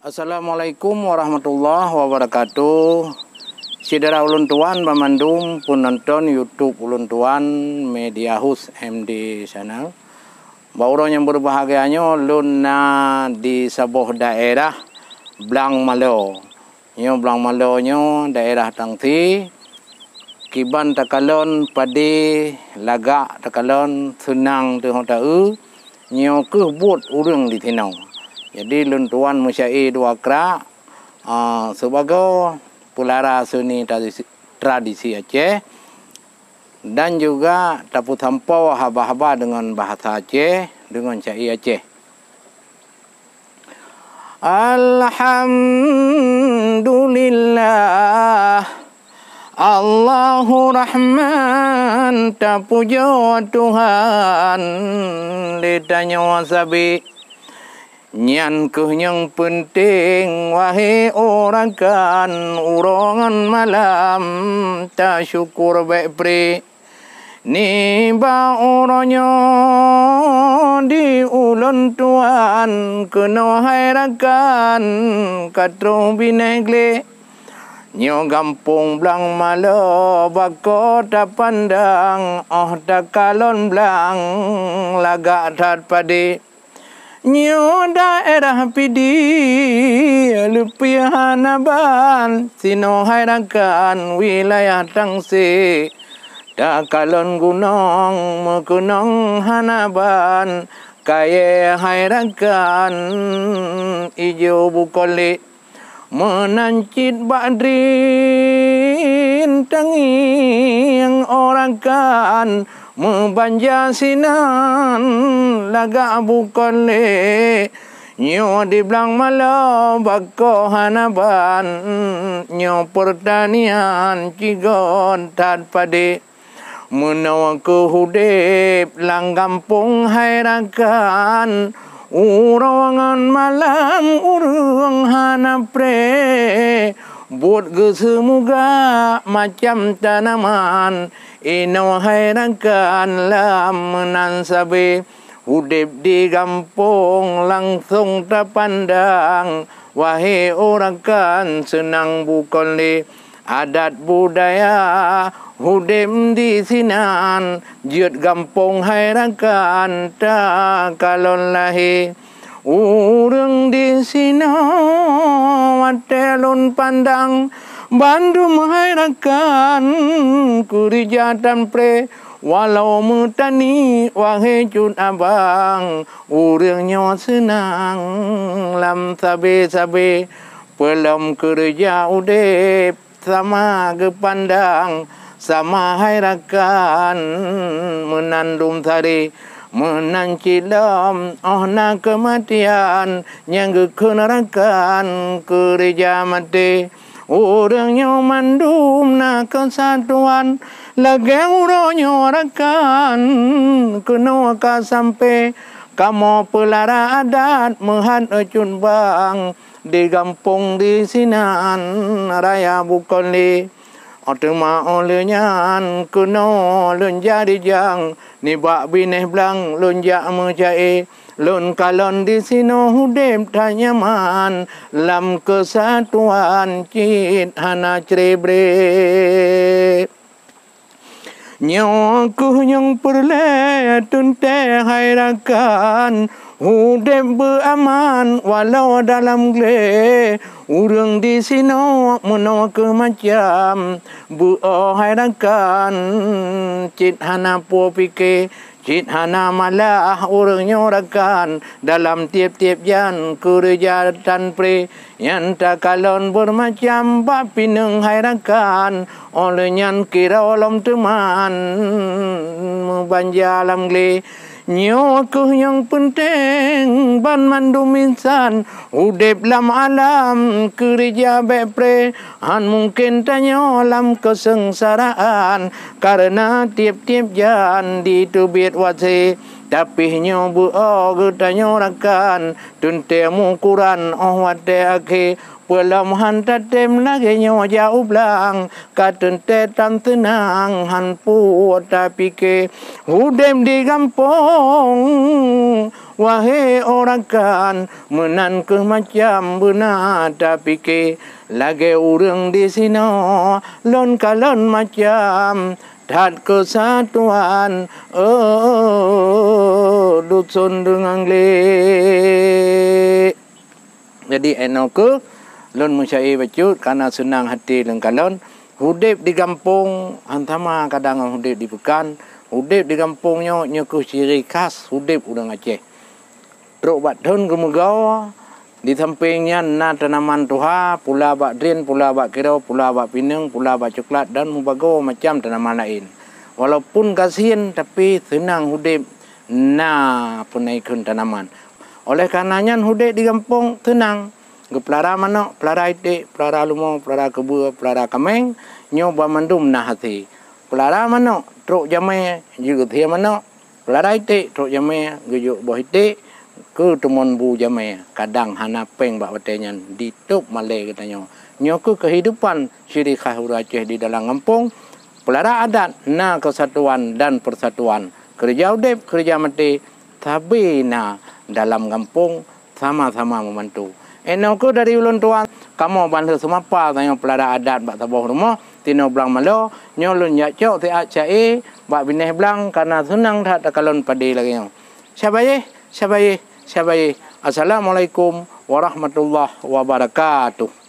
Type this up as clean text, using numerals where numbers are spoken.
Assalamualaikum warahmatullahi wabarakatuh. Saudara ulun tuan pemandum penonton YouTube ulun tuan Media House MD Channel. Bauro yang berbahagianya luna di sebuah daerah Blang Malo. Nyo Blang Malo nyo daerah tangti kiban takalon padi lagak takalon senang tu hotau nyo ke buat urang di tinau. Jadi luntuan musyai dua kra sebagai pulara seni tradisi Aceh dan juga dapat tampau haba-haba dengan bahasa Aceh dengan syai Aceh. Alhamdulillah Allahu Rahman tapujo Tuhan lidahnya wasabi. Nyan yang penting wahai orang kan urongan malam tak syukur baik pri ni ba oronyo di ulun tuan kena hairakan katro binegle nyo gampung Blang Malo bako tak pandang tak kalon Blang lagak tat padi nyo daerah pidi lupiah naban sino hairakan wilayah tangsi dak kalon gunung megunung hanaban kaya hairakan ijo bukoli menancit badrin tangiang orang kan membanja sinan laga bukan le nyo di Blang Malo bako hanaban nyo pertanian cigon tad padi menawa ke hudip lang kampung hairakan urongan malam urung hanapre buat kesemuga macam tanaman ino hairakan lam sabi hudip di kampung langsung terpandang wahai orang kan senang bukan li adat budaya hudip di sinan jut kampung hairakan tak kalon lahi urang di sino watelun pandang Bandung hairakan kurijatan pre walau mutani wahai cun abang urangnya senang lam sabe-sabe pelom kerja udep sama kepandang sama hairakan menandum tari menancilam nak kematian yang kekenarakan kerja mati orangnya mandum nak kesatuan lagi uronyo rakan kena ka sampai kamu pelara adat mehan ecun bang di kampung di sinan raya bukoli Otema olehnya kena lun jadi jang ni bak bineh Blang lun jak mencai lun kalon di sino hudip tak nyaman lam kesatuan cit hana cerebre nyaku yang perle tunte hairakan hudip beraman walau dalam gle urang di sino meno ke macam bu hairakan cit hana po pike cit hana malah urang nyorakan dalam tiap-tiap jan kerja tan pre yang tak kalon bermacam bapineng hairakan oleh nyan kira olam teman membanja alam gle nyo yang penting ban mandum insan udip lam alam kerja bepre han mungkin tanya lam kesengsaraan karena tiap-tiap jan ditubit wasi tapi nyobu getanyo rakan tuntemu Quran wate ake pelam hantatem lagi nyo jauh belang katente tan tenang han pu tapi ke hudem di kampung wahai orang kan menan ke macam benar tapi ke lagi urang di sini lon kalon macam dat kesatuan dusun dengan le. Jadi enoke lon musyair bacut karena senang hati lengkalon hudip di kampung hantama kadang hudip di pekan hudip di kampungnya nyoku ciri khas hudip udang Aceh truk bat dhon gemegau di sampingnya na tanaman tuha pula bak drin pula bak kirau pula bak pinang pula bak coklat dan mubago macam tanaman lain walaupun kasihan tapi senang hudip na punaikun tanaman oleh karenanya hudip di kampung tenang ke pelara manok, pelara itik, pelara lumau, pelara kebu, pelara kameng, nyoba mandum nah hati. Pelara manok, truk jamai, juga thia manok, pelara itik, truk jamai, gujuk boh itik, ke temon bu jamai. Kadang hana peng bak batenya, ditup malay katanya. Nyoku kehidupan ciri khas Aceh di dalam kampung, pelara adat, na kesatuan dan persatuan. Kerja udip, kerja mati, tapi na dalam kampung sama-sama membantu. Enoku dari ulun tuan kamu bantu semapa tanya pelada adat bak tabuh rumah tino belang malo nyolun yak cok ti acai bak bineh belang karena senang dak takalon padi lagi nyo. Syabaye. Assalamualaikum warahmatullahi wabarakatuh.